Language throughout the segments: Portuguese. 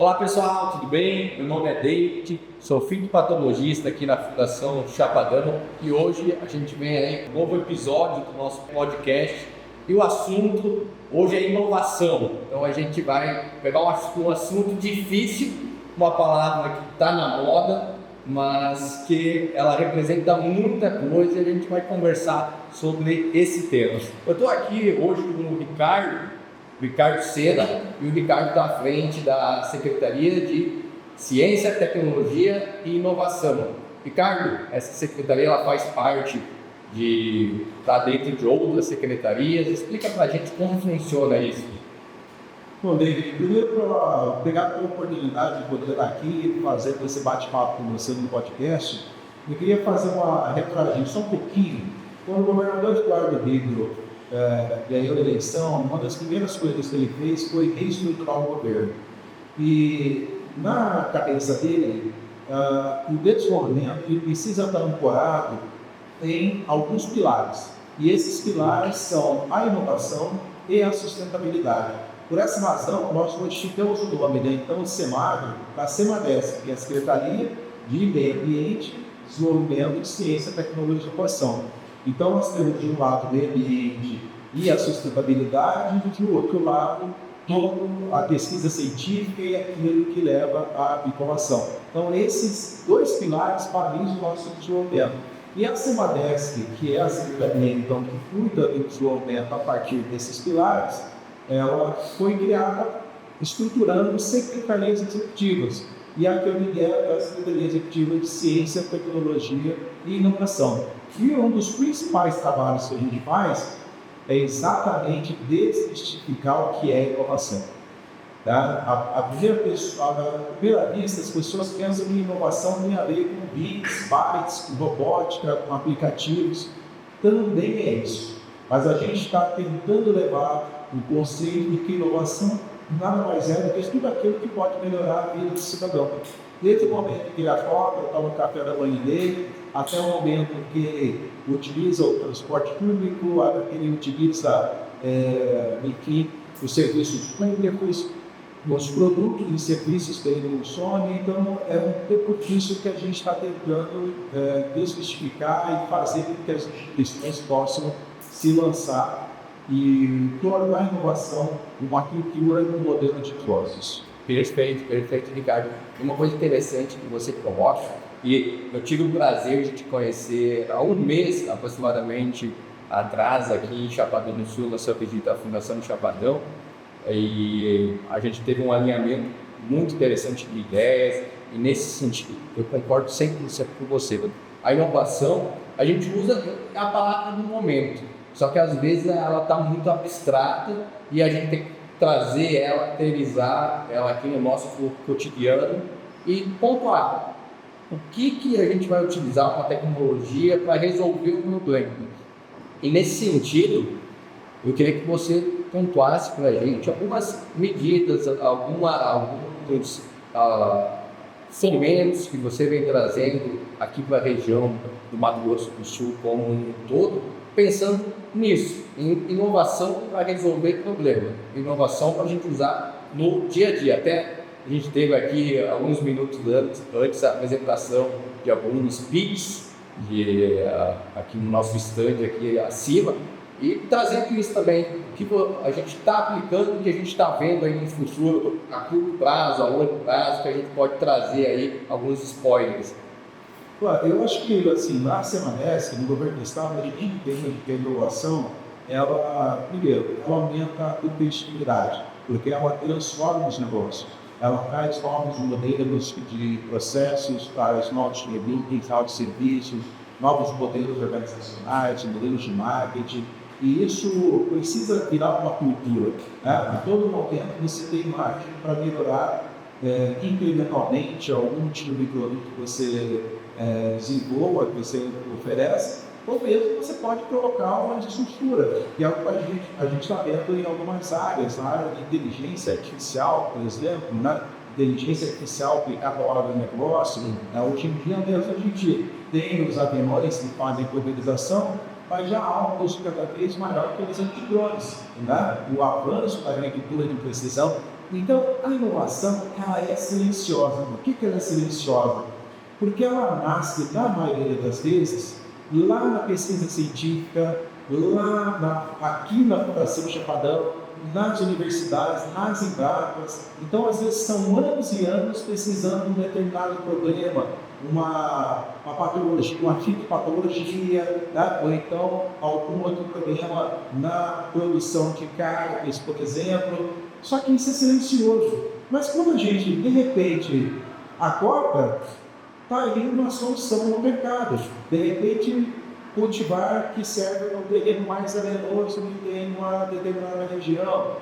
Olá pessoal, tudo bem? Meu nome é David, sou fitopatologista aqui na Fundação Chapadão e hoje a gente vem aí com um novo episódio do nosso podcast e o assunto hoje é inovação. Então a gente vai pegar um assunto difícil, uma palavra que está na moda, mas que ela representa muita coisa e a gente vai conversar sobre esse tema. Eu estou aqui hoje com o Ricardo Seda, e o Ricardo está à frente da Secretaria de Ciência, Tecnologia e Inovação. Ricardo, essa secretaria ela faz parte está dentro de outras secretarias. Explica para a gente como funciona isso. Bom, David, primeiro, obrigado pela oportunidade de poder estar aqui fazendo esse bate-papo com você no podcast. Eu queria fazer uma retroagir só um pouquinho. Quando o governador Eduardo Ribeiro ganhou a eleição, uma das primeiras coisas que ele fez foi reestruturar o governo. E na cabeça dele, o desenvolvimento ele precisa estar ancorado em alguns pilares. E esses pilares são a inovação e a sustentabilidade. Por essa razão, nós modificamos o nome, então, o SEMAD, para a SEMADESC, que é a Secretaria de Meio Ambiente, Desenvolvimento de Ciência, Tecnologia e Inovação. Então, nós temos de um lado o meio ambiente e a sustentabilidade, e do outro lado, toda a pesquisa científica e aquilo que leva à inovação. Então, esses dois pilares balizam o nosso desenvolvimento. E a SEMADESC, que é a secretaria então, que cuida do desenvolvimento a partir desses pilares, ela foi criada estruturando secretarias executivas. E a que eu lidero é a Secretaria Executiva de Ciência, Tecnologia e Inovação. E um dos principais trabalhos que a gente faz é exatamente desmistificar o que é inovação. Tá? À primeira vista, as pessoas pensam que inovação tem a ver com bits, bytes, com robótica, com aplicativos. Também é isso. Mas a gente está tentando levar o conceito de que inovação nada mais é do que tudo aquilo que pode melhorar a vida do cidadão. Desde o momento que ele acorda, toma o café da manhã dele, até o momento que utiliza o transporte público, até que ele utiliza os serviços públicos, os produtos e serviços que ele consome. Então, é um pouco disso que a gente está tentando desmistificar e fazer com que as instituições possam se lançar e tornar a inovação uma cultura e um modelo de negócios. Perfeito, Ricardo. Uma coisa interessante que você coloca, e eu tive o prazer de te conhecer há um mês aproximadamente atrás aqui em Chapadão do Sul, na sua visita à Fundação Chapadão, e a gente teve um alinhamento muito interessante de ideias, e nesse sentido, eu concordo 100% com você. A inovação, a gente usa a palavra do momento, só que às vezes ela está muito abstrata e a gente tem que trazer ela, aterrizar ela aqui no nosso cotidiano e pontuar o que a gente vai utilizar uma tecnologia para resolver um problema. E nesse sentido, eu queria que você pontuasse para a gente algumas medidas, alguns segmentos que você vem trazendo aqui para a região do Mato Grosso do Sul como um todo, pensando nisso, em inovação para resolver problema, inovação para a gente usar no dia a dia. Até a gente teve aqui, alguns minutos antes, a apresentação de alguns PICs aqui no nosso stand aqui acima, e trazendo isso também, que a gente está aplicando, o que a gente está vendo aí no futuro, a curto prazo, a longo prazo, que a gente pode trazer aí alguns spoilers. Eu acho que, assim, na SEMADESC, no governo do estado, a gente entende que a inovação, primeiro, ela aumenta a competitividade, porque ela transforma os negócios. Ela traz novos modelos de processos, traz novos serviços, novos serviços, novos modelos organizacionais, modelos de marketing, e isso precisa virar uma cultura. Né? A todo momento você tem margem para melhorar incrementalmente algum tipo de produto que você desenvolva, que você oferece, ou mesmo você pode colocar uma estrutura, que é o que a gente está vendo em algumas áreas, na área de inteligência artificial, por exemplo, né? Inteligência artificial aplicada à hora do negócio. Hoje em dia mesmo a gente tem os aviões que fazem pulverização, mas já há um custo cada vez maior que eles de drones. Né? O avanço da agricultura de precisão Então, a inovação, ela é silenciosa. Por que ela é silenciosa? Porque ela nasce, na maioria das vezes, lá na pesquisa científica, aqui na Fundação Chapadão, nas universidades, nas embarcas. Então, às vezes, são anos e anos pesquisando um determinado problema, uma patologia, uma fitopatologia, tá? Ou então algum outro problema na produção de carnes, por exemplo. Só que isso é silencioso. Mas quando a gente, de repente, acorda, está aí uma solução no mercado. De repente, cultivar que serve num terreno mais arenoso que tem uma determinada região.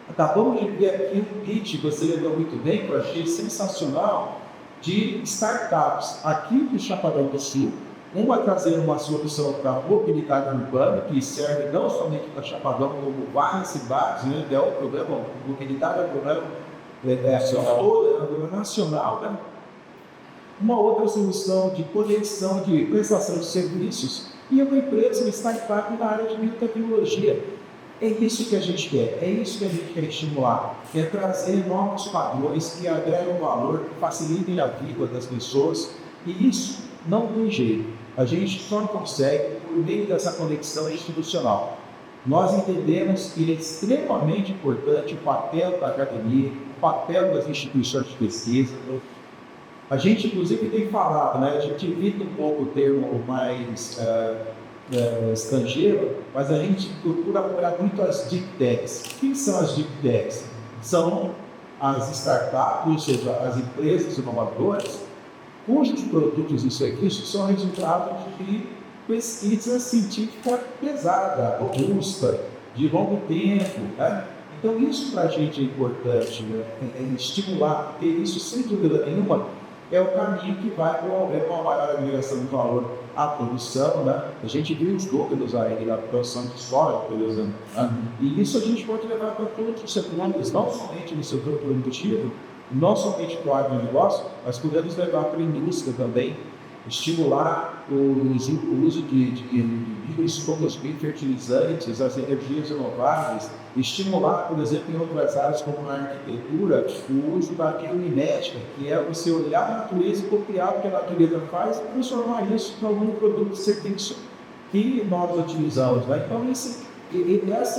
Acabamos de ver aqui um pitch, você lembrou muito bem, que eu achei sensacional, de startups aqui do Chapadão do Sul. Uma trazendo uma solução para a mobilidade urbana, que serve não somente para Chapadão, como várias cidades, né? É um problema, mobilidade é um problema nacional, né? Uma outra solução de conexão de prestação de serviços e uma empresa, uma startup na área de biotecnologia. É isso que a gente quer, é isso que a gente quer estimular, é trazer novos padrões que agregam valor, que facilitem a vida das pessoas, e isso não tem jeito. A gente só consegue por meio dessa conexão institucional. Nós entendemos que é extremamente importante o papel da academia, o papel das instituições de pesquisa. A gente, inclusive, tem falado, né? A gente evita um pouco o termo mais estrangeiro, mas a gente procura apoiar muito as Deep Techs. Quem são as Deep Techs? São as startups, ou seja, as empresas inovadoras, cujos produtos e serviços são resultado de pesquisa científica pesada, robusta, de longo tempo, né? Então, isso para a gente é importante, né? É estimular, porque isso, sem dúvida nenhuma, é o caminho que vai promover uma maior agregação de valor à produção, né? A gente viu os números aí na produção de soja, por exemplo, né? E isso a gente pode levar para todos os setores, não somente no setor produtivo, não somente para o agronegócio, mas podemos levar para a indústria também, estimular o uso de bioinsumos, biofertilizantes, as energias renováveis, estimular, por exemplo, em outras áreas como na arquitetura, o uso da biomimética, que é você olhar a natureza e copiar o que a natureza faz e transformar isso em algum produto de serviço que nós utilizamos, né? Então, esse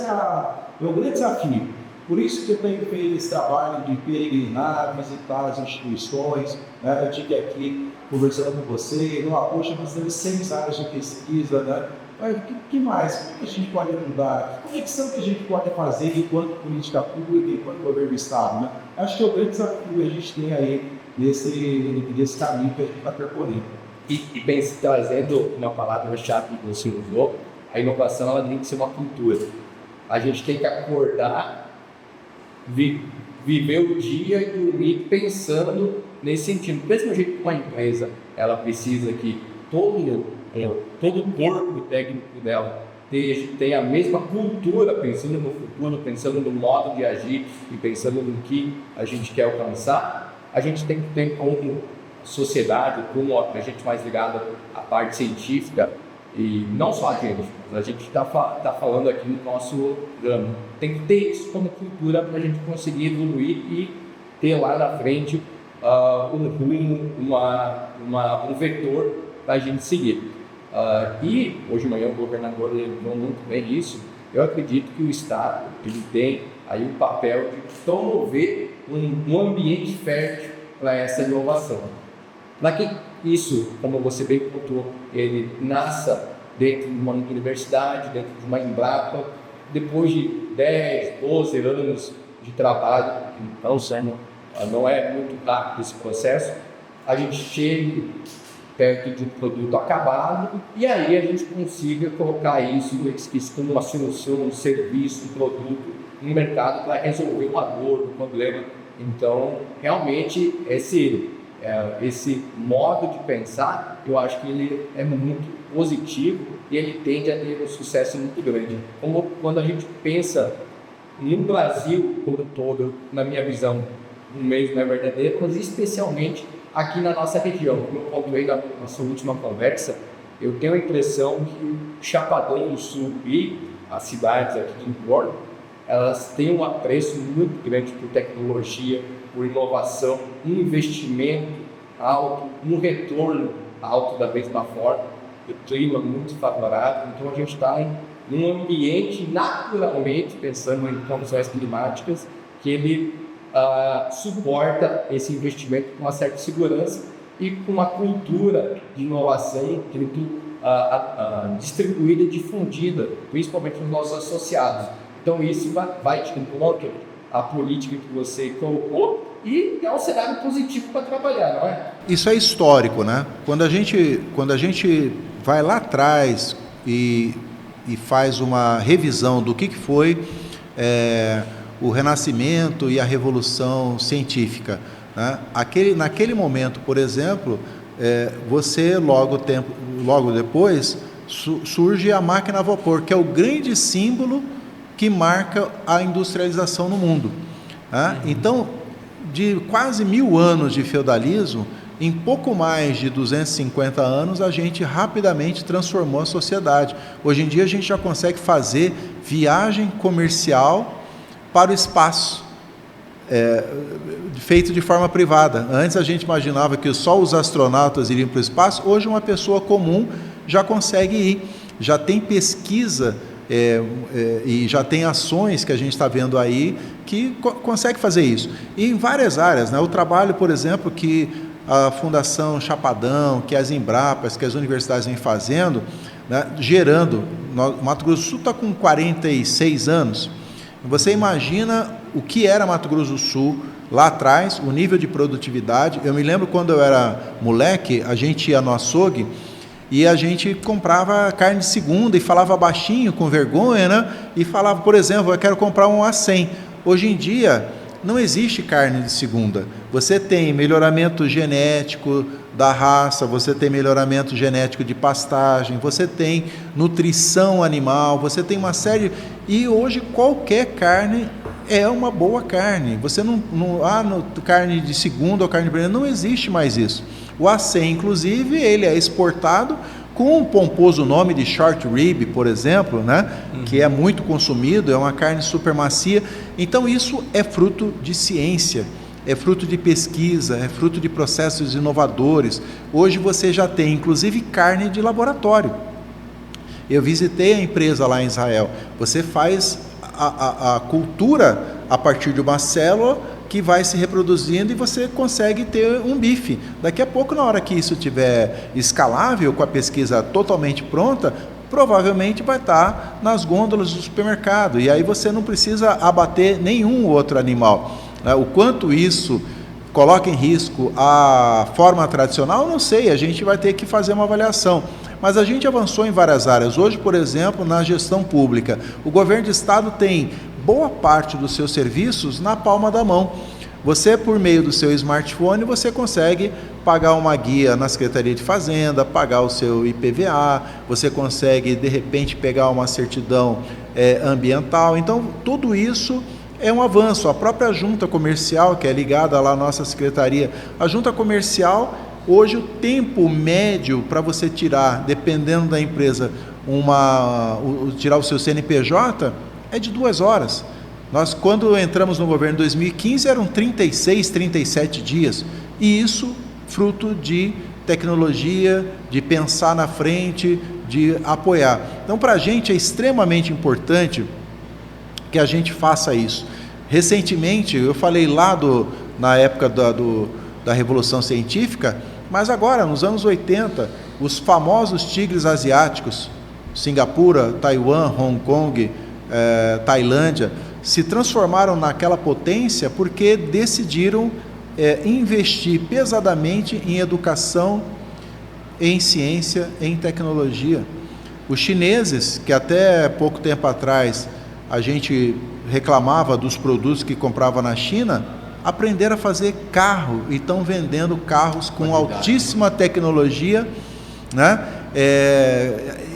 é o grande desafio. Por isso que eu tenho feito esse trabalho de peregrinar, visitar as instituições, né? Eu estive aqui conversando com você, poxa, nós temos 6 áreas de pesquisa, né? Mas o que mais? Como que a gente pode ajudar? Que conexão que a gente pode fazer enquanto política pública, enquanto governo do Estado, né? Acho que é o grande desafio que a gente tem aí nesse caminho que a gente está percorrendo. E bem, trazendo uma palavra-chave que você usou, a inovação ela tem que ser uma cultura. A gente tem que acordar, viver o dia e dormir pensando nesse sentido. Do mesmo jeito que uma empresa ela precisa que todo o corpo técnico dela tenha a mesma cultura, pensando no futuro, pensando no modo de agir e pensando no que a gente quer alcançar, a gente tem que ter como sociedade, como a gente mais ligada à parte científica, e não só a gente, mas a gente está falando aqui no nosso ramo. Tem que ter isso como cultura para a gente conseguir evoluir e ter lá na frente um rumo, um vetor para a gente seguir. E hoje de manhã o governador lembrou muito bem isso. Eu acredito que o Estado ele tem aí o papel de promover um ambiente fértil para essa inovação. Para que isso, como você bem contou, ele nasça dentro de uma universidade, dentro de uma Embrapa, depois de 10, 12 anos de trabalho, então não é muito rápido esse processo, a gente chegue perto de um produto acabado e aí a gente consiga colocar isso como uma solução, um serviço, um produto no mercado para resolver uma dor, um problema. Então, realmente, esse modo de pensar, eu acho que ele é muito positivo e ele tende a ter um sucesso muito grande. Como quando a gente pensa no Brasil como um todo, na minha visão, no meio não é verdadeiro, mas especialmente aqui na nossa região. Como eu contei na nossa última conversa, eu tenho a impressão que Chapadão do Sul e as cidades aqui do entorno elas têm um apreço muito grande por tecnologia, por inovação, um investimento alto, um retorno alto da mesma forma, o clima muito favorável. Então a gente está em um ambiente naturalmente, pensando em condições climáticas, que ele suporta esse investimento com uma certa segurança e com uma cultura de inovação muito distribuída e difundida, principalmente nos nossos associados. Então isso vai de encontro à política que você colocou e é um cenário positivo para trabalhar, não é? Isso é histórico, né? Quando a gente vai lá atrás e faz uma revisão do que foi o Renascimento e a Revolução Científica, né? Naquele momento, por exemplo, você logo depois surge a máquina a vapor, que é o grande símbolo que marca a industrialização no mundo, né? Então, de quase 1000 anos de feudalismo, em pouco mais de 250 anos, a gente rapidamente transformou a sociedade. Hoje em dia, a gente já consegue fazer viagem comercial para o espaço, feito de forma privada. Antes, a gente imaginava que só os astronautas iriam para o espaço. Hoje, uma pessoa comum já consegue ir. Já tem pesquisa e já tem ações que a gente está vendo aí que consegue fazer isso. E em várias áreas, né? O trabalho, por exemplo, que a Fundação Chapadão, que as Embrapas, que as universidades vêm fazendo, né? Gerando. Mato Grosso do Sul está com 46 anos. Você imagina o que era Mato Grosso do Sul lá atrás, o nível de produtividade. Eu me lembro quando eu era moleque, a gente ia no açougue e a gente comprava carne de segunda e falava baixinho, com vergonha, né? E falava, por exemplo, eu quero comprar um A100. Hoje em dia, não existe carne de segunda. Você tem melhoramento genético da raça, você tem melhoramento genético de pastagem, você tem nutrição animal, você tem uma série... E hoje qualquer carne é uma boa carne. Você não carne de segunda ou carne de primeira, não existe mais isso. O A100, inclusive, ele é exportado com um pomposo nome de short rib, por exemplo, né? Que é muito consumido, é uma carne super macia. Então isso é fruto de ciência, é fruto de pesquisa, é fruto de processos inovadores. Hoje você já tem, inclusive, carne de laboratório. Eu visitei a empresa lá em Israel. Você faz a cultura a partir de uma célula que vai se reproduzindo e você consegue ter um bife. Daqui a pouco, na hora que isso estiver escalável, com a pesquisa totalmente pronta, provavelmente vai estar nas gôndolas do supermercado. E aí você não precisa abater nenhum outro animal. O quanto isso coloca em risco a forma tradicional, não sei, a gente vai ter que fazer uma avaliação. Mas a gente avançou em várias áreas. Hoje, por exemplo, na gestão pública, o governo de estado tem boa parte dos seus serviços na palma da mão. Você, por meio do seu smartphone, você consegue pagar uma guia na Secretaria de Fazenda, pagar o seu IPVA, você consegue, de repente, pegar uma certidão ambiental. Então, tudo isso é um avanço. A própria junta comercial, que é ligada lá à nossa secretaria, a junta comercial, hoje o tempo médio para você tirar, dependendo da empresa, tirar o seu CNPJ, é de 2 horas. Nós, quando entramos no governo em 2015, eram 36, 37 dias. E isso fruto de tecnologia, de pensar na frente, de apoiar. Então, para a gente é extremamente importante que a gente faça isso. Recentemente, eu falei lá na época da Revolução Científica, mas agora, nos anos 80, os famosos tigres asiáticos, Singapura, Taiwan, Hong Kong, Tailândia, se transformaram naquela potência porque decidiram investir pesadamente em educação, em ciência, em tecnologia. Os chineses, que até pouco tempo atrás a gente reclamava dos produtos que comprava na China, aprenderam a fazer carro e estão vendendo carros com altíssima tecnologia, né?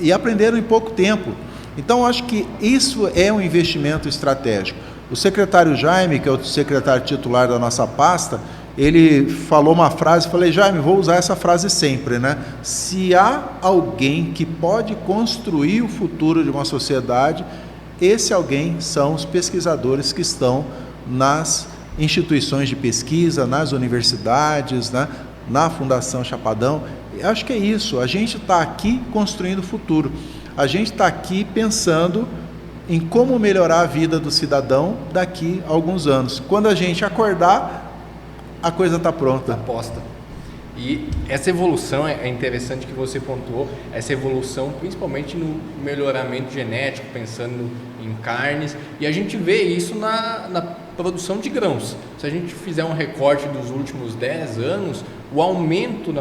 E aprenderam em pouco tempo. Então, acho que isso é um investimento estratégico. O secretário Jaime, que é o secretário titular da nossa pasta, ele falou uma frase, falei, Jaime, vou usar essa frase sempre, né? Se há alguém que pode construir o futuro de uma sociedade, Esse alguém são os pesquisadores que estão nas instituições de pesquisa, nas universidades, né, na Fundação Chapadão. Eu acho que é isso, a gente está aqui construindo o futuro, a gente está aqui pensando em como melhorar a vida do cidadão daqui a alguns anos. Quando a gente acordar, a coisa está pronta. Aposta. E essa evolução, é interessante que você pontuou, essa evolução principalmente no melhoramento genético, pensando em carnes, e a gente vê isso na produção de grãos. Se a gente fizer um recorte dos últimos 10 anos, o aumento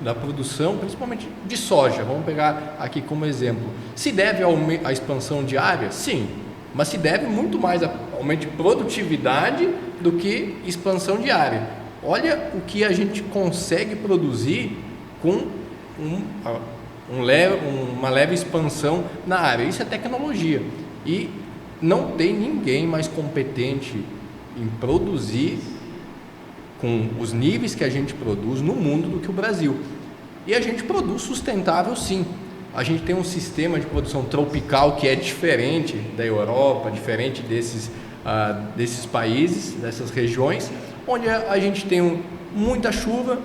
da produção, principalmente de soja, vamos pegar aqui como exemplo, se deve à expansão de área? Sim, mas se deve muito mais a aumento de produtividade do que expansão de área. Olha o que a gente consegue produzir com uma leve expansão na área. Isso é tecnologia. E não tem ninguém mais competente em produzir com os níveis que a gente produz no mundo do que o Brasil. E a gente produz sustentável, sim. A gente tem um sistema de produção tropical que é diferente da Europa, diferente desses países, dessas regiões, onde a gente tem muita chuva,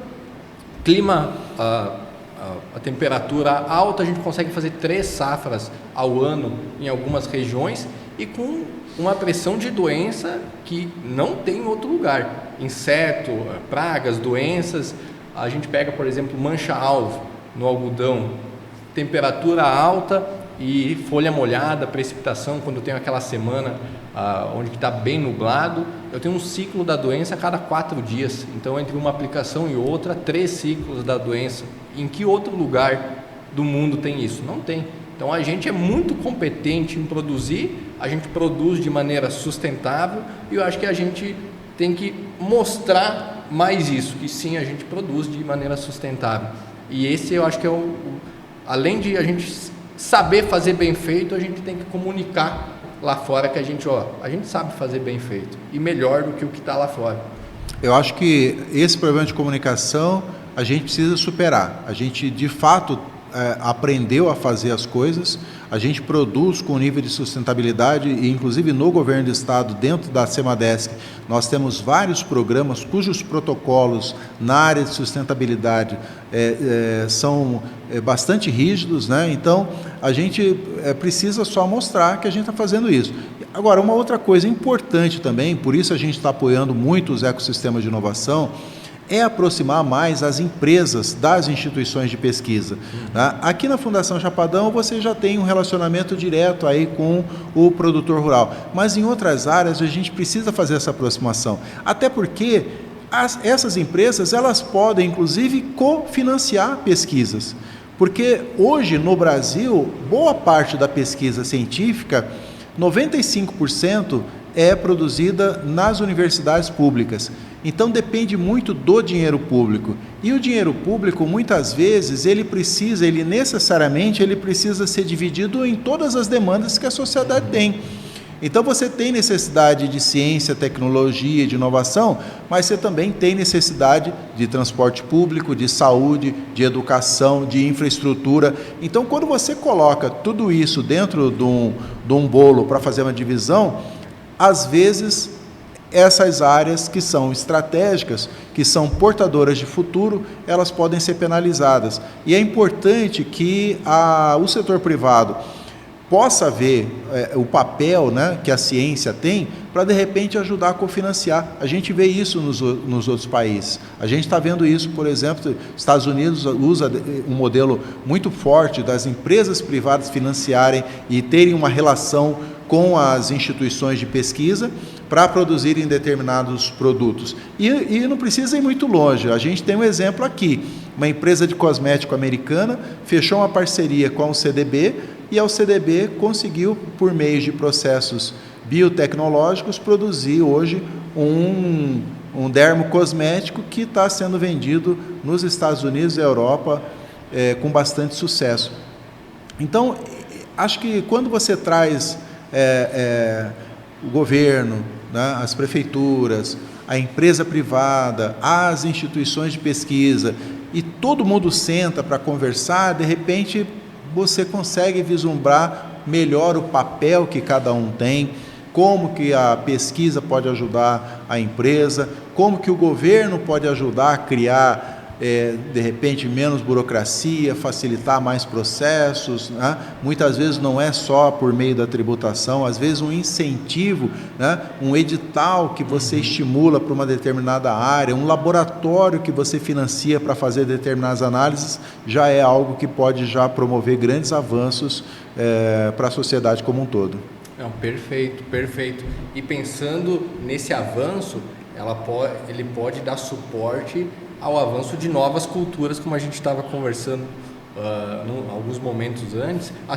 clima, a temperatura alta, a gente consegue fazer 3 safras ao ano em algumas regiões e com uma pressão de doença que não tem em outro lugar. Inseto, pragas, doenças. A gente pega, por exemplo, mancha-alvo no algodão, temperatura alta e folha molhada, precipitação, quando eu tenho aquela semana onde está bem nublado, eu tenho um ciclo da doença a cada 4 dias. Então, entre uma aplicação e outra, 3 ciclos da doença. Em que outro lugar do mundo tem isso? Não tem. Então, a gente é muito competente em produzir, a gente produz de maneira sustentável e eu acho que a gente tem que mostrar mais isso, que sim, a gente produz de maneira sustentável. E esse eu acho que é além de a gente saber fazer bem feito, a gente tem que comunicar lá fora que a gente sabe fazer bem feito e melhor do que o que está lá fora. Eu acho que esse problema de comunicação a gente precisa superar. A gente de fato aprendeu a fazer as coisas, a gente produz com nível de sustentabilidade e inclusive no governo do estado, dentro da Semadesc, nós temos vários programas cujos protocolos na área de sustentabilidade são bastante rígidos, né? Então a gente precisa só mostrar que a gente está fazendo isso. Agora, uma outra coisa importante também, por isso a gente está apoiando muito os ecossistemas de inovação, é aproximar mais as empresas das instituições de pesquisa. Tá? Aqui na Fundação Chapadão você já tem um relacionamento direto aí com o produtor rural, mas em outras áreas a gente precisa fazer essa aproximação, até porque essas empresas elas podem inclusive cofinanciar pesquisas, porque hoje no Brasil boa parte da pesquisa científica, 95% é produzida nas universidades públicas. Então depende muito do dinheiro público. E o dinheiro público, muitas vezes, ele necessariamente precisa ser dividido em todas as demandas que a sociedade tem. Então você tem necessidade de ciência, tecnologia, de inovação, mas você também tem necessidade de transporte público, de saúde, de educação, de infraestrutura. Então quando você coloca tudo isso dentro de um bolo para fazer uma divisão, às vezes essas áreas que são estratégicas, que são portadoras de futuro, elas podem ser penalizadas. E é importante que o setor privado possa ver o papel, né, que a ciência tem para, de repente, ajudar a cofinanciar. A gente vê isso nos outros países. A gente está vendo isso, por exemplo, Estados Unidos usa um modelo muito forte das empresas privadas financiarem e terem uma relação com as instituições de pesquisa para produzirem determinados produtos. E não precisa ir muito longe. A gente tem um exemplo aqui. Uma empresa de cosmético americana fechou uma parceria com o CDB e a CDB conseguiu, por meio de processos biotecnológicos, produzir hoje um dermocosmético que está sendo vendido nos Estados Unidos e Europa com bastante sucesso. Então, acho que quando você traz o governo, né, as prefeituras, a empresa privada, as instituições de pesquisa, e todo mundo senta para conversar, de repente você consegue vislumbrar melhor o papel que cada um tem, como que a pesquisa pode ajudar a empresa, como que o governo pode ajudar a criar, de repente, menos burocracia, facilitar mais processos, né? Muitas vezes não é só por meio da tributação, às vezes um incentivo, né? Um edital que você estimula para uma determinada área, um laboratório que você financia para fazer determinadas análises, já é algo que pode já promover grandes avanços para a sociedade como um todo. Não, perfeito, perfeito. E pensando nesse avanço, ele pode dar suporte ao avanço de novas culturas, como a gente estava conversando alguns momentos antes, a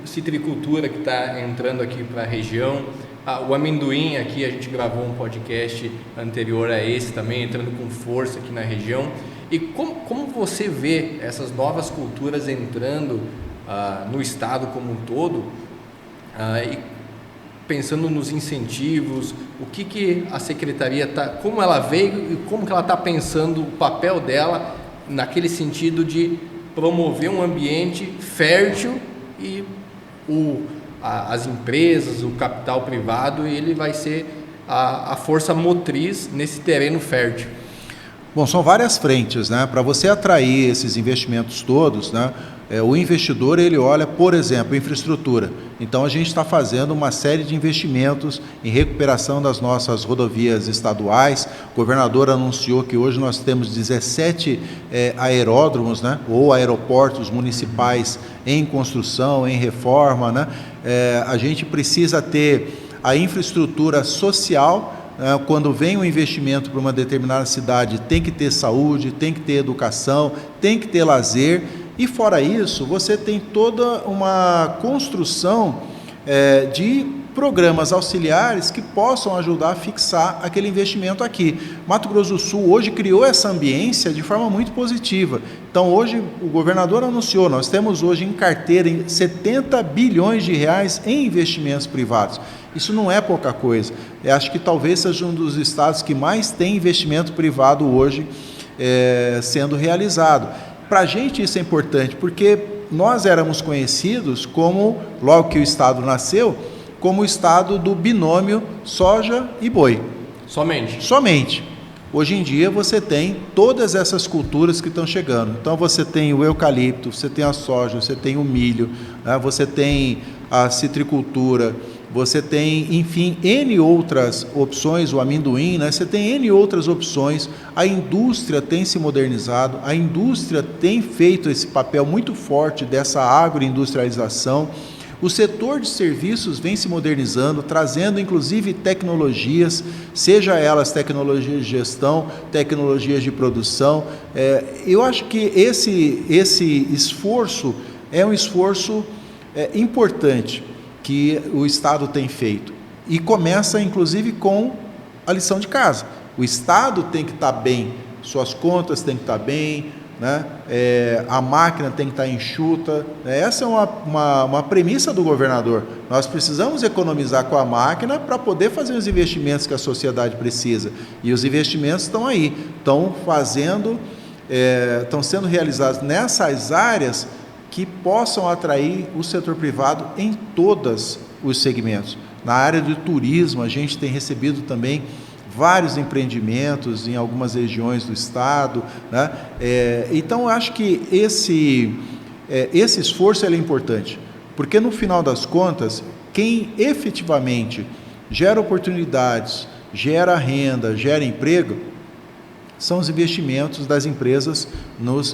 citricultura que está entrando aqui para a região, o amendoim aqui, a gente gravou um podcast anterior a esse também, entrando com força aqui na região. E como você vê essas novas culturas entrando no estado como um todo, e pensando nos incentivos, o que a secretaria como ela veio e como que ela está pensando o papel dela naquele sentido de promover um ambiente fértil e as empresas, o capital privado, ele vai ser a força motriz nesse terreno fértil. Bom, são várias frentes, né? Para você atrair esses investimentos todos, né? O investidor, ele olha, por exemplo, infraestrutura. Então, a gente está fazendo uma série de investimentos em recuperação das nossas rodovias estaduais. O governador anunciou que hoje nós temos 17 aeródromos, né, ou aeroportos municipais em construção, em reforma, né? A gente precisa ter a infraestrutura social. Quando vem um investimento para uma determinada cidade, tem que ter saúde, tem que ter educação, tem que ter lazer. E fora isso, você tem toda uma construção de programas auxiliares que possam ajudar a fixar aquele investimento aqui. Mato Grosso do Sul hoje criou essa ambiência de forma muito positiva. Então hoje o governador anunciou, nós temos hoje em carteira 70 bilhões de reais em investimentos privados. Isso não é pouca coisa. Eu acho que talvez seja um dos estados que mais tem investimento privado hoje sendo realizado. Para a gente isso é importante, porque nós éramos conhecidos como, logo que o estado nasceu, como o estado do binômio soja e boi. Somente. Hoje em dia você tem todas essas culturas que estão chegando. Então você tem o eucalipto, você tem a soja, você tem o milho, né? Você tem a citricultura, você tem, enfim, N outras opções, o amendoim, né? Você tem N outras opções, a indústria tem se modernizado, a indústria tem feito esse papel muito forte dessa agroindustrialização, o setor de serviços vem se modernizando, trazendo inclusive tecnologias, seja elas tecnologias de gestão, tecnologias de produção. Eu acho que esse esforço é um esforço importante que o Estado tem feito. E começa, inclusive, com a lição de casa. O Estado tem que estar bem, suas contas têm que estar bem, né? A máquina tem que estar enxuta. Essa é uma premissa do governador. Nós precisamos economizar com a máquina para poder fazer os investimentos que a sociedade precisa. E os investimentos estão aí, estão sendo realizados nessas áreas que possam atrair o setor privado em todos os segmentos. Na área do turismo, a gente tem recebido também vários empreendimentos em algumas regiões do estado, né? Então, acho que esse esforço é importante, porque no final das contas, quem efetivamente gera oportunidades, gera renda, gera emprego, são os investimentos das empresas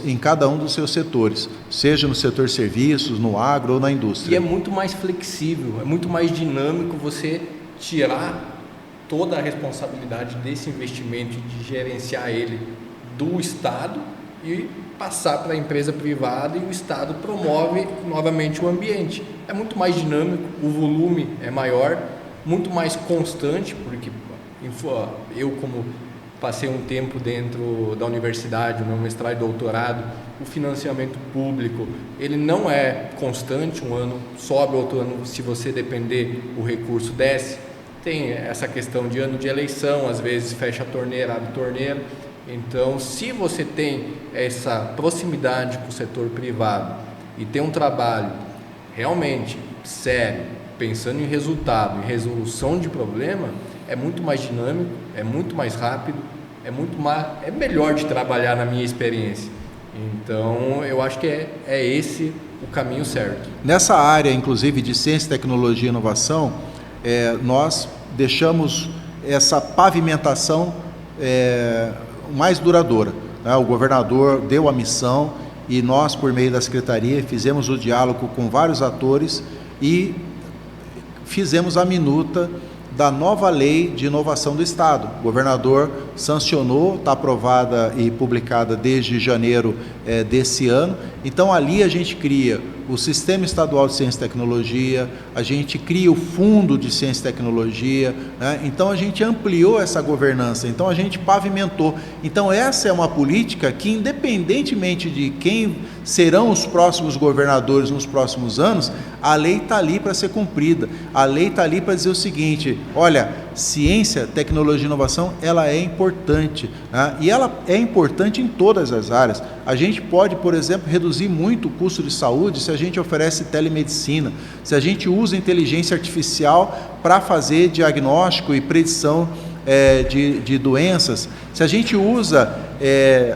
em cada um dos seus setores, seja no setor serviços, no agro ou na indústria. E é muito mais flexível, é muito mais dinâmico você tirar toda a responsabilidade desse investimento, de gerenciar ele do Estado e passar para a empresa privada, e o Estado promove novamente o ambiente. É muito mais dinâmico, o volume é maior, muito mais constante, porque eu, como passei um tempo dentro da universidade, no meu mestrado e doutorado, o financiamento público, ele não é constante, um ano sobe, outro ano, se você depender, o recurso desce. Tem essa questão de ano de eleição, às vezes fecha a torneira, abre a torneira. Então, se você tem essa proximidade com o setor privado e tem um trabalho realmente sério, pensando em resultado, em resolução de problema, é muito mais dinâmico, é muito mais rápido, é melhor de trabalhar na minha experiência. Então, eu acho que é esse o caminho certo. Nessa área, inclusive, de ciência, tecnologia e inovação, nós deixamos essa pavimentação mais duradoura, né? O governador deu a missão e nós, por meio da secretaria, fizemos o diálogo com vários atores e fizemos a minuta da nova lei de inovação do Estado. O governador sancionou, está aprovada e publicada desde janeiro desse ano. Então, ali a gente cria o Sistema Estadual de Ciência e Tecnologia, a gente cria o Fundo de Ciência e Tecnologia, né? Então, a gente ampliou essa governança, então a gente pavimentou. Então, essa é uma política que, independentemente de quem serão os próximos governadores nos próximos anos, a lei está ali para ser cumprida. A lei está ali para dizer o seguinte: olha, ciência, tecnologia e inovação, ela é importante, né? E ela é importante em todas as áreas. A gente pode, por exemplo, reduzir muito o custo de saúde se a gente oferece telemedicina, se a gente usa inteligência artificial para fazer diagnóstico e predição de doenças, se a gente usa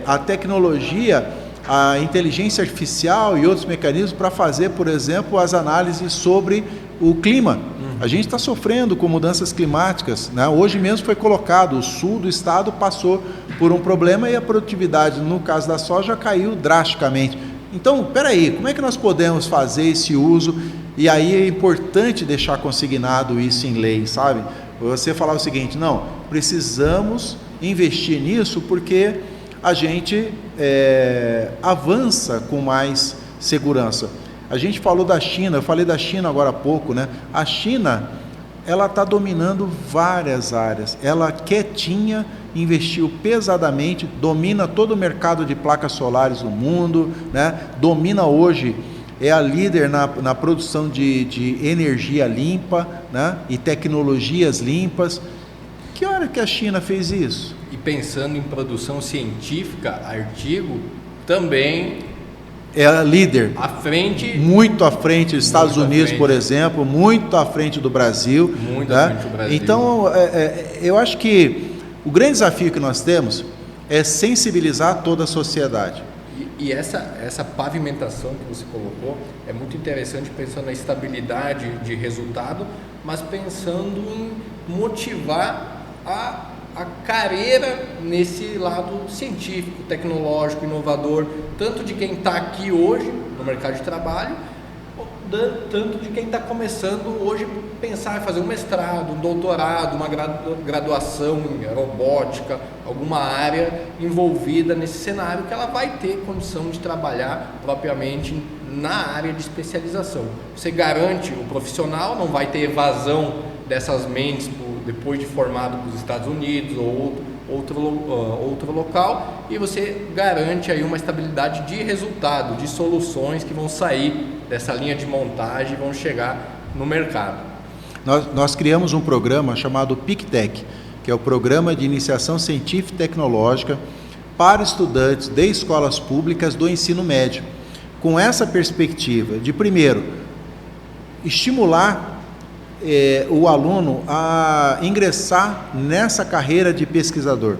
a tecnologia, a inteligência artificial e outros mecanismos para fazer, por exemplo, as análises sobre o clima. A gente está sofrendo com mudanças climáticas, né? Hoje mesmo foi colocado, o sul do estado passou por um problema e a produtividade, no caso da soja, caiu drasticamente. Então, peraí, como é que nós podemos fazer esse uso? E aí é importante deixar consignado isso em lei, sabe? Você falar o seguinte: não, precisamos investir nisso porque a gente avança com mais segurança. A gente falou da China, eu falei da China agora há pouco, né? A China, ela está dominando várias áreas. Ela quietinha investiu pesadamente, domina todo o mercado de placas solares no mundo, né? Domina hoje, é a líder na produção de energia limpa, né? E tecnologias limpas. Que hora que a China fez isso? E pensando em produção científica, artigo, também é a líder, muito à frente dos Estados Unidos, por exemplo, muito à frente do Brasil. Muito à frente do Brasil. Então, eu acho que o grande desafio que nós temos é sensibilizar toda a sociedade. E essa pavimentação que você colocou é muito interessante, pensando na estabilidade de resultado, mas pensando em motivar a carreira nesse lado científico, tecnológico, inovador, tanto de quem está aqui hoje no mercado de trabalho, tanto de quem está começando hoje a pensar em fazer um mestrado, um doutorado, uma graduação em robótica, alguma área envolvida nesse cenário que ela vai ter condição de trabalhar propriamente na área de especialização. Você garante o profissional, não vai ter evasão dessas mentes depois de formado para os Estados Unidos ou outro local, e você garante aí uma estabilidade de resultado, de soluções que vão sair dessa linha de montagem e vão chegar no mercado. Nós criamos um programa chamado PICTEC, que é o Programa de Iniciação Científica e Tecnológica para estudantes de escolas públicas do ensino médio, com essa perspectiva de, primeiro, estimular o aluno a ingressar nessa carreira de pesquisador,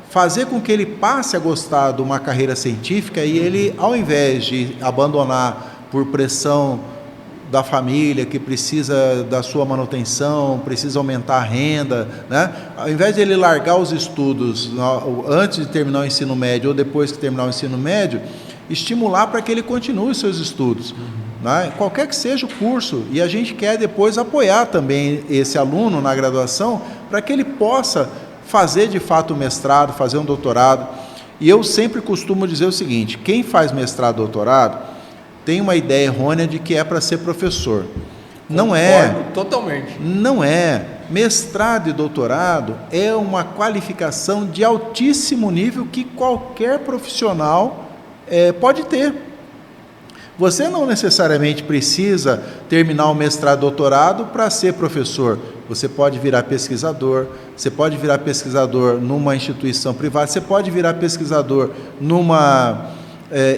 fazer com que ele passe a gostar de uma carreira científica e ele, ao invés de abandonar por pressão da família, que precisa da sua manutenção, precisa aumentar a renda, né? Ao invés de ele largar os estudos antes de terminar o ensino médio ou depois que terminar o ensino médio, estimular para que ele continue os seus estudos. Né? Qualquer que seja o curso, e a gente quer depois apoiar também esse aluno na graduação para que ele possa fazer de fato o mestrado, fazer um doutorado. E eu sempre costumo dizer o seguinte: quem faz mestrado, doutorado, tem uma ideia errônea de que é para ser professor. Não é. Totalmente. Não é. Mestrado e doutorado é uma qualificação de altíssimo nível que qualquer profissional pode ter. Você não necessariamente precisa terminar o mestrado e doutorado para ser professor. Você pode virar pesquisador, você pode virar pesquisador numa instituição privada, você pode virar pesquisador numa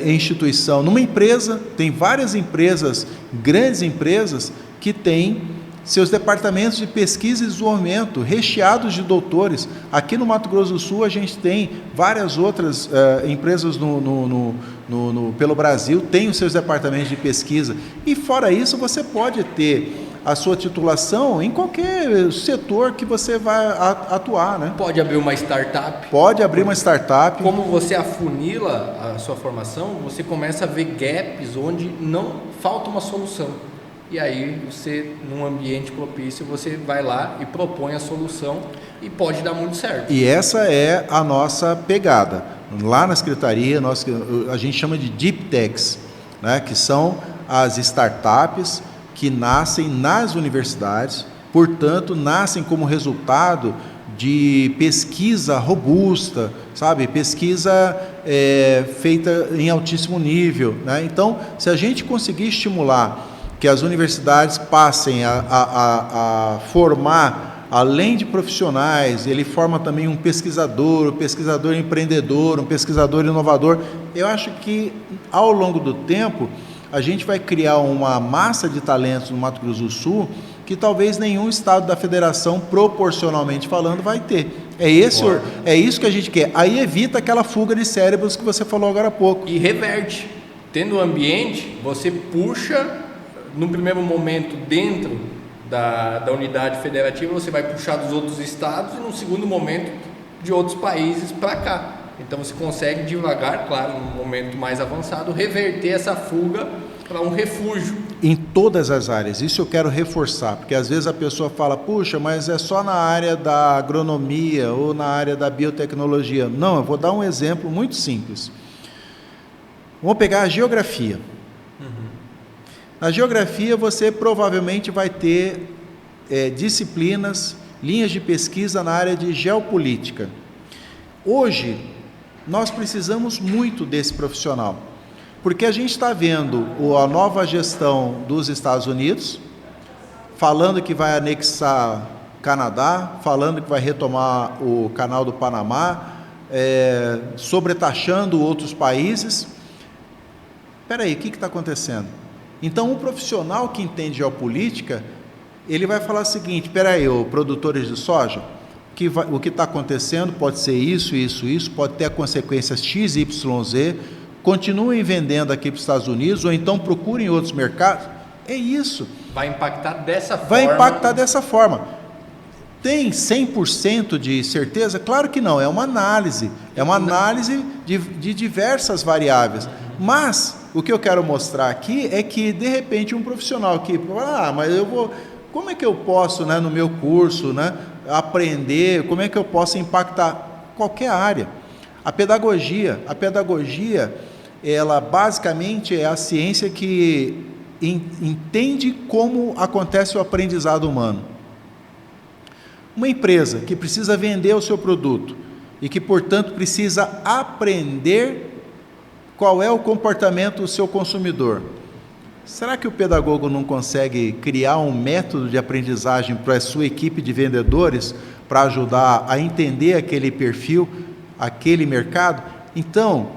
instituição, numa empresa, tem várias empresas, grandes empresas, que têm seus departamentos de pesquisa e desenvolvimento recheados de doutores. Aqui no Mato Grosso do Sul a gente tem várias outras empresas pelo Brasil, têm os seus departamentos de pesquisa, e fora isso você pode ter a sua titulação em qualquer setor que você vai atuar, né? Pode abrir uma startup. Pode abrir uma startup. Como você afunila a sua formação, você começa a ver gaps onde não falta uma solução. E aí você, num ambiente propício, você vai lá e propõe a solução e pode dar muito certo. E essa é a nossa pegada. Lá na secretaria, a gente chama de Deep Techs, né? Que são as startups que nascem nas universidades, portanto, nascem como resultado de pesquisa robusta, sabe? Pesquisa feita em altíssimo nível, né? Então, se a gente conseguir estimular que as universidades passem a formar, além de profissionais, ele forma também um pesquisador empreendedor, um pesquisador inovador. Eu acho que, ao longo do tempo, a gente vai criar uma massa de talentos no Mato Grosso do Sul que talvez nenhum estado da federação, proporcionalmente falando, vai ter. É isso que a gente quer. Aí evita aquela fuga de cérebros que você falou agora há pouco. E reverte. Tendo o ambiente, você puxa, no primeiro momento, dentro da unidade federativa, você vai puxar dos outros estados e, no segundo momento, de outros países para cá. Então você consegue devagar, claro, num momento mais avançado, reverter essa fuga para um refúgio. Em todas as áreas, isso eu quero reforçar, porque às vezes a pessoa fala, puxa, mas é só na área da agronomia ou na área da biotecnologia. Não, eu vou dar um exemplo muito simples. Vamos pegar a geografia. Na geografia você provavelmente vai ter disciplinas, linhas de pesquisa na área de geopolítica. Hoje, nós precisamos muito desse profissional, porque a gente está vendo a nova gestão dos Estados Unidos, falando que vai anexar Canadá, falando que vai retomar o canal do Panamá, sobretaxando outros países. Espera aí, o que está acontecendo? Então, um profissional que entende geopolítica, ele vai falar o seguinte, espera aí, produtores de soja, o que está acontecendo pode ser isso, pode ter consequências X, Y, Z, continuem vendendo aqui para os Estados Unidos, ou então procurem outros mercados. É isso. Vai impactar dessa forma. Vai impactar dessa forma. Tem 100% de certeza? Claro que não, é uma análise. É uma análise de diversas variáveis. Mas, o que eu quero mostrar aqui é que, de repente, um profissional que... mas eu vou... Como é que eu posso, né, no meu curso, né, aprender, como é que eu posso impactar qualquer área? A pedagogia, ela basicamente é a ciência que entende como acontece o aprendizado humano. Uma empresa que precisa vender o seu produto e que, portanto, precisa aprender qual é o comportamento do seu consumidor. Será que o pedagogo não consegue criar um método de aprendizagem para a sua equipe de vendedores para ajudar a entender aquele perfil, aquele mercado? Então,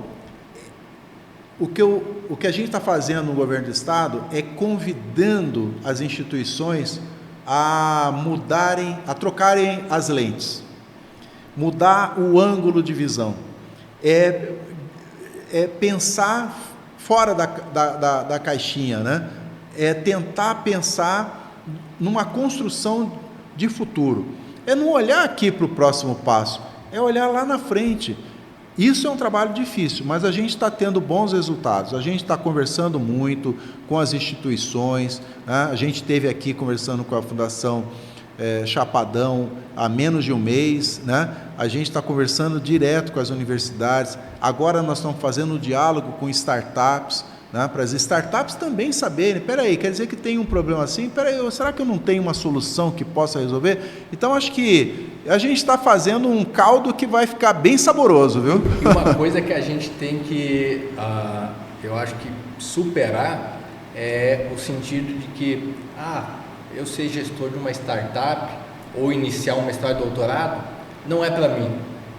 o que a gente está fazendo no governo do estado é convidando as instituições a mudarem, a trocarem as lentes, mudar o ângulo de visão, pensar fora da caixinha, né? É tentar pensar numa construção de futuro. É não olhar aqui para o próximo passo, é olhar lá na frente. Isso é um trabalho difícil, mas a gente está tendo bons resultados. A gente está conversando muito com as instituições, né? A gente esteve aqui conversando com a Fundação Chapadão há menos de um mês, né? A gente está conversando direto com as universidades. Agora nós estamos fazendo um diálogo com startups, né? Para as startups também saberem, peraí, quer dizer que tem um problema assim? Peraí, será que eu não tenho uma solução que possa resolver? Então acho que a gente está fazendo um caldo que vai ficar bem saboroso, viu? E uma coisa que a gente tem que, eu acho que superar é o sentido de que, eu ser gestor de uma startup ou iniciar uma história de doutorado, não é para mim.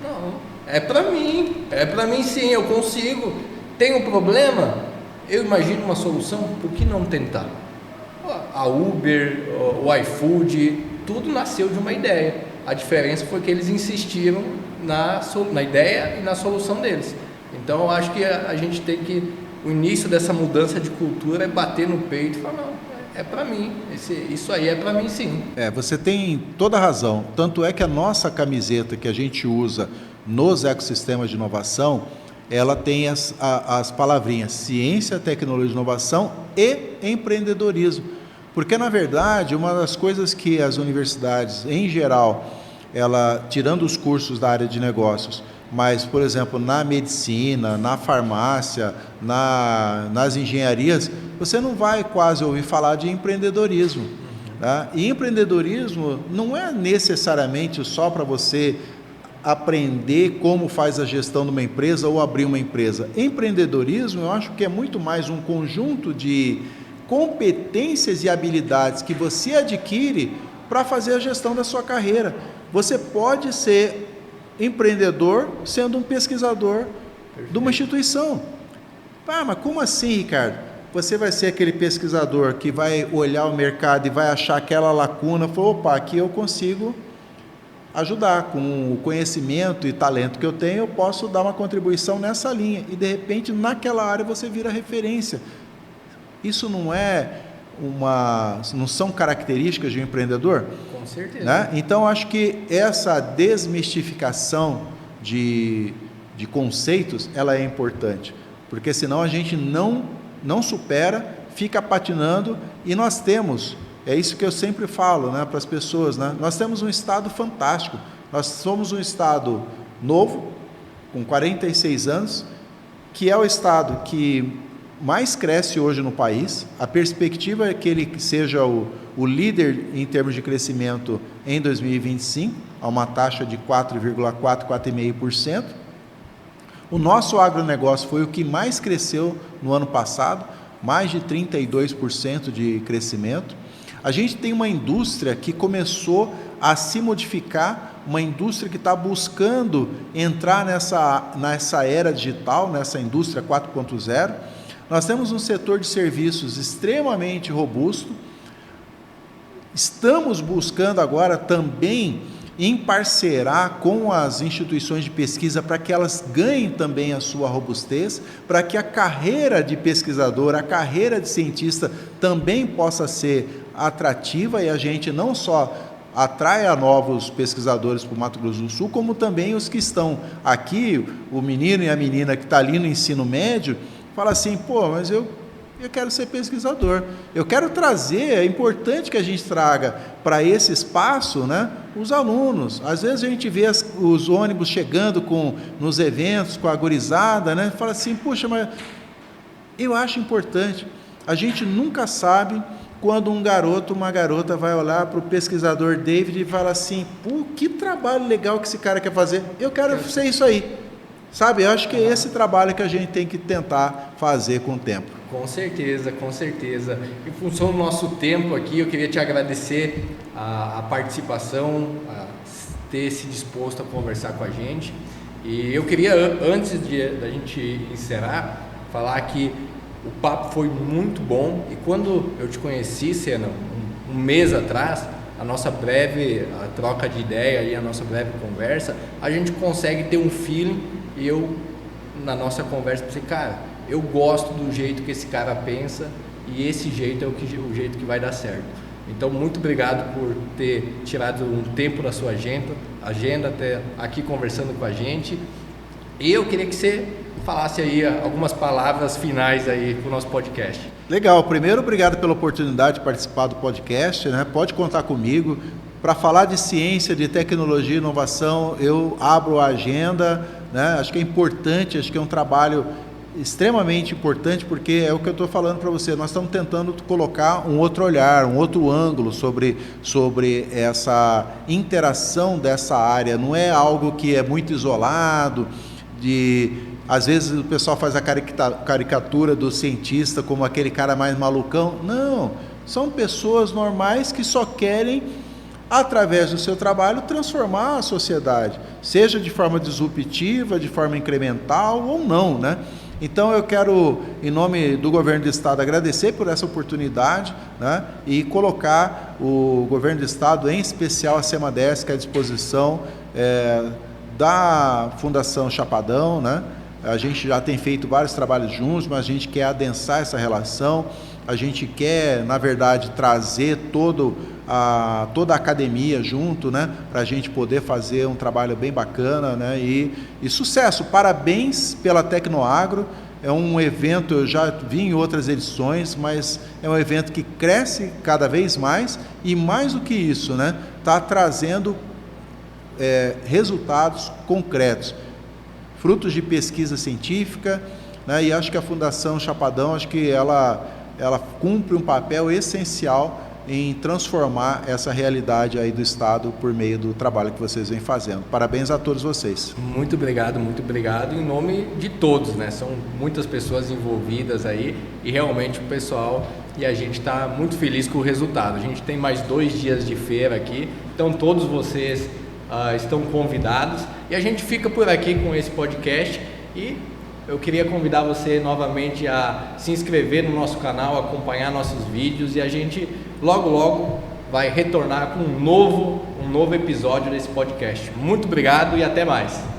Não, é para mim sim, eu consigo. Tem um problema? Eu imagino uma solução, por que não tentar? A Uber, o iFood, tudo nasceu de uma ideia. A diferença foi que eles insistiram na ideia e na solução deles. Então eu acho que a gente tem que, o início dessa mudança de cultura é bater no peito e falar, não, é para mim, isso aí é para mim sim. Você tem toda a razão. Tanto é que a nossa camiseta que a gente usa nos ecossistemas de inovação, ela tem as palavrinhas ciência, tecnologia, inovação e empreendedorismo. Porque, na verdade, uma das coisas que as universidades, em geral, tirando os cursos da área de negócios, mas, por exemplo, na medicina, na farmácia, nas engenharias, você não vai quase ouvir falar de empreendedorismo. Tá? E empreendedorismo não é necessariamente só para você aprender como faz a gestão de uma empresa ou abrir uma empresa. Empreendedorismo, eu acho que é muito mais um conjunto de competências e habilidades que você adquire para fazer a gestão da sua carreira. Você pode ser empreendedor sendo um pesquisador de uma instituição. Mas como assim, Ricardo? Você vai ser aquele pesquisador que vai olhar o mercado e vai achar aquela lacuna, falar, aqui eu consigo ajudar, com o conhecimento e talento que eu tenho, eu posso dar uma contribuição nessa linha, e de repente naquela área você vira referência. Isso não são características de um empreendedor? Com certeza. Né? Então, acho que essa desmistificação de conceitos, ela é importante, porque senão a gente não supera, fica patinando, e nós temos, é isso que eu sempre falo, né, para as pessoas, né? Nós temos um estado fantástico, nós somos um estado novo, com 46 anos, que é o estado que mais cresce hoje no país. A perspectiva é que ele seja o líder em termos de crescimento em 2025, a uma taxa de 4,4%. O nosso agronegócio foi o que mais cresceu no ano passado, mais de 32% de crescimento. A gente tem uma indústria que começou a se modificar, uma indústria que está buscando entrar nessa era digital, nessa indústria 4.0. Nós temos um setor de serviços extremamente robusto. Estamos buscando agora também emparcerar com as instituições de pesquisa para que elas ganhem também a sua robustez, para que a carreira de pesquisador, a carreira de cientista também possa ser atrativa, e a gente não só atraia novos pesquisadores para o Mato Grosso do Sul, como também os que estão aqui, o menino e a menina que está ali no ensino médio, fala assim, mas eu quero ser pesquisador, eu quero trazer, é importante que a gente traga para esse espaço, né, os alunos. Às vezes a gente vê os ônibus chegando nos eventos com a gurizada, né, fala assim, puxa, mas eu acho importante, a gente nunca sabe quando um garoto, uma garota vai olhar para o pesquisador David e fala assim, que trabalho legal que esse cara quer fazer, eu quero ser isso aí. Sabe, eu acho que é esse trabalho que a gente tem que tentar fazer com o tempo. Com certeza, com certeza. Em função do nosso tempo aqui, eu queria te agradecer a participação, a ter se disposto a conversar com a gente. E eu queria, antes da gente encerrar, falar que o papo foi muito bom. E quando eu te conheci, Senna, um mês atrás, a nossa breve troca de ideia e a nossa breve conversa, a gente consegue ter um feeling. E eu, na nossa conversa, pensei, cara, eu gosto do jeito que esse cara pensa e esse jeito é o jeito que vai dar certo. Então, muito obrigado por ter tirado um tempo da sua agenda até aqui conversando com a gente. E eu queria que você falasse aí algumas palavras finais aí para o nosso podcast. Legal. Primeiro, obrigado pela oportunidade de participar do podcast, né? Pode contar comigo. Para falar de ciência, de tecnologia e inovação, eu abro a agenda, né? Acho que é importante, acho que é um trabalho extremamente importante, porque é o que eu estou falando para você, nós estamos tentando colocar um outro olhar, um outro ângulo sobre essa interação dessa área. Não é algo que é muito isolado, às vezes o pessoal faz a caricatura do cientista como aquele cara mais malucão. Não, são pessoas normais que só querem, através do seu trabalho, transformar a sociedade, seja de forma disruptiva, de forma incremental ou não, né? Então eu quero, em nome do governo do estado, agradecer por essa oportunidade, né, e colocar o governo do estado, em especial a SEMADESC, à disposição da Fundação Chapadão, né? A gente já tem feito vários trabalhos juntos, mas a gente quer adensar essa relação, a gente quer, na verdade, trazer toda a academia junto, né, para a gente poder fazer um trabalho bem bacana, né, e sucesso. Parabéns pela Tecnoagro, é um evento, eu já vi em outras edições, mas é um evento que cresce cada vez mais e, mais do que isso, né, está trazendo resultados concretos, frutos de pesquisa científica, né, e acho que a Fundação Chapadão, acho que ela cumpre um papel essencial em transformar essa realidade aí do estado por meio do trabalho que vocês vêm fazendo. Parabéns a todos vocês. Muito obrigado em nome de todos, né? São muitas pessoas envolvidas aí e realmente o pessoal, e a gente está muito feliz com o resultado. A gente tem mais 2 dias de feira aqui, então todos vocês estão convidados e a gente fica por aqui com esse podcast e eu queria convidar você novamente a se inscrever no nosso canal, acompanhar nossos vídeos e a gente logo vai retornar com um novo episódio desse podcast. Muito obrigado e até mais.